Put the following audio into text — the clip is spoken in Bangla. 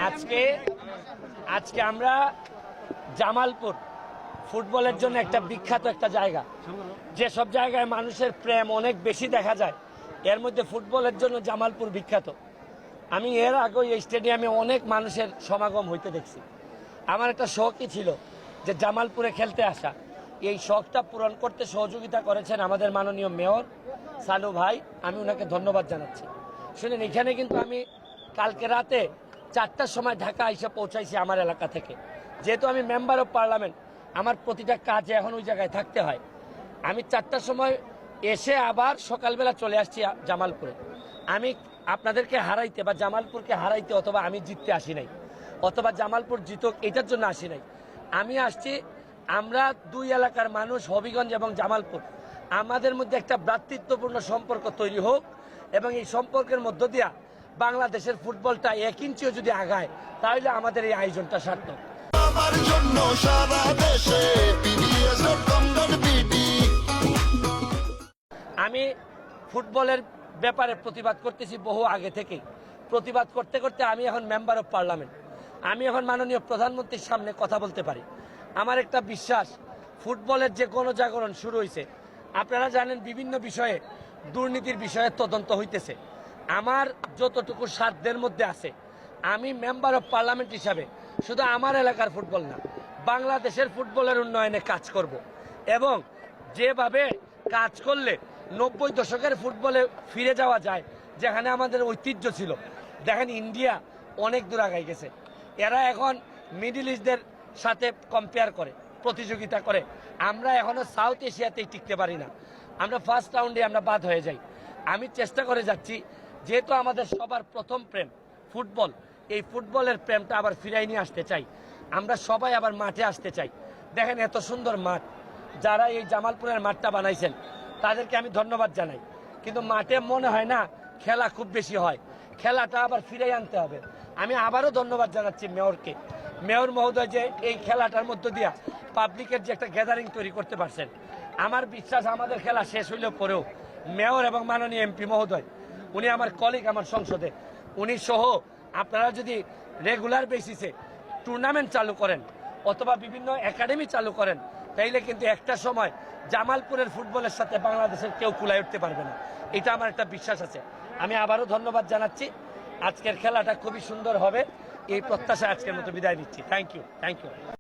আজকে আজকে আমরা জামালপুর ফুটবলের জন্য একটা বিখ্যাত একটা জায়গা, যে সব জায়গায় মানুষের প্রেম অনেক বেশি দেখা যায়, এর মধ্যে ফুটবলের জন্য জামালপুর বিখ্যাত। আমি এর আগে এই স্টেডিয়ামে অনেক মানুষের সমাগম হইতে দেখছি। আমার একটা শখই ছিল যে জামালপুরে খেলতে আসা। এই শখটা পূরণ করতে সহযোগিতা করেছেন আমাদের মাননীয় মেয়র সানু ভাই, আমি ওনাকে ধন্যবাদ জানাচ্ছি। শুনেন, এখানে কিন্তু আমি কালকে রাতে 4টার সময় ঢাকা এসে পৌঁছাইছি আমার এলাকা থেকে। যেহেতু আমি মেম্বার অফ পার্লামেন্ট, আমার প্রতিটা কাজে এখন ওই জায়গায় থাকতে হয়। আমি 4টার সময় এসে আবার সকালবেলা চলে আসছি জামালপুরে। আমি আপনাদেরকে হারাইতে বা জামালপুরকে হারাইতে অথবা আমি জিততে আসি নাই, অথবা জামালপুর জিতুক এটার জন্য আসি নাই। আমি আসছি, আমরা দুই এলাকার মানুষ, হবিগঞ্জ এবং জামালপুর, আমাদের মধ্যে একটা ভ্রাতৃত্বপূর্ণ সম্পর্ক তৈরি হোক এবং এই সম্পর্কের মধ্য দিয়া বাংলাদেশের ফুটবলটা 1 ইঞ্চিও যদি আগায়, তাহলে আমাদের এই আয়োজনটা সার্থক। আমি ফুটবলের ব্যাপারে প্রতিবাদ করতেছি বহু আগে থেকেই। প্রতিবাদ করতে করতে আমি এখন মেম্বার অফ পার্লামেন্ট, আমি এখন মাননীয় প্রধানমন্ত্রীর সামনে কথা বলতে পারি। আমার একটা বিশ্বাস, ফুটবলের যে গণজাগরণ শুরু হয়েছে, আপনারা জানেন বিভিন্ন বিষয়ে দুর্নীতির বিষয়ে তদন্ত হইতেছে। আমার যতটুকু সাধ্যের মধ্যে আছে, আমি মেম্বার অফ পার্লামেন্ট হিসাবে শুধু আমার এলাকার ফুটবল না, বাংলাদেশের ফুটবলের উন্নয়নে কাজ করব। এবং যেভাবে কাজ করলে 90 দশকের ফুটবলে ফিরে যাওয়া যায়, যেখানে আমাদের ঐতিহ্য ছিল। দেখেন, ইন্ডিয়া অনেক দূর আগাই গেছে, এরা এখন মিডল ইস্টদের সাথে কম্পেয়ার করে, প্রতিযোগিতা করে। আমরা এখনো সাউথ এশিয়াতেই টিকতে পারি না, আমরা ফার্স্ট রাউন্ডে আমরা বাদ হয়ে যাই। আমি চেষ্টা করে যাচ্ছি, যেহেতু আমাদের সবার প্রথম প্রেম ফুটবল, এই ফুটবলের প্রেমটা আবার ফিরাই নিয়ে আসতে চাই। আমরা সবাই আবার মাঠে আসতে চাই। দেখেন, এত সুন্দর মাঠ, যারা এই জামালপুরের মাঠটা বানাইছেন তাদেরকে আমি ধন্যবাদ জানাই। কিন্তু মাঠে মনে হয় না খেলা খুব বেশি হয়, খেলাটা আবার ফিরাই আনতে হবে। আমি আবারও ধন্যবাদ জানাচ্ছি মেয়রকে, মেয়র মহোদয়, যে এই খেলাটার মধ্য দিয়া পাবলিকের যে একটা গ্যাদারিং তৈরি করতে পারছেন। আমার বিশ্বাস, আমাদের খেলা শেষ হইলেও পরেও মেয়র এবং মাননীয় এমপি মহোদয়, উনি আমার কলিগ আমার সংসদে, উনি সহ আপনারা যদি রেগুলার বেসিসে টুর্নামেন্ট চালু করেন অথবা বিভিন্ন একাডেমি চালু করেন, তাইলে কিন্তু একটা সময় জামালপুরের ফুটবলের সাথে বাংলাদেশের কেউ কুলায় উঠতে পারবে না। এটা আমার একটা বিশ্বাস আছে। আমি আবারও ধন্যবাদ জানাচ্ছি। আজকের খেলাটা খুবই সুন্দর হবে, এই প্রত্যাশা আজকের মতো বিদায় নিচ্ছি। Thank you.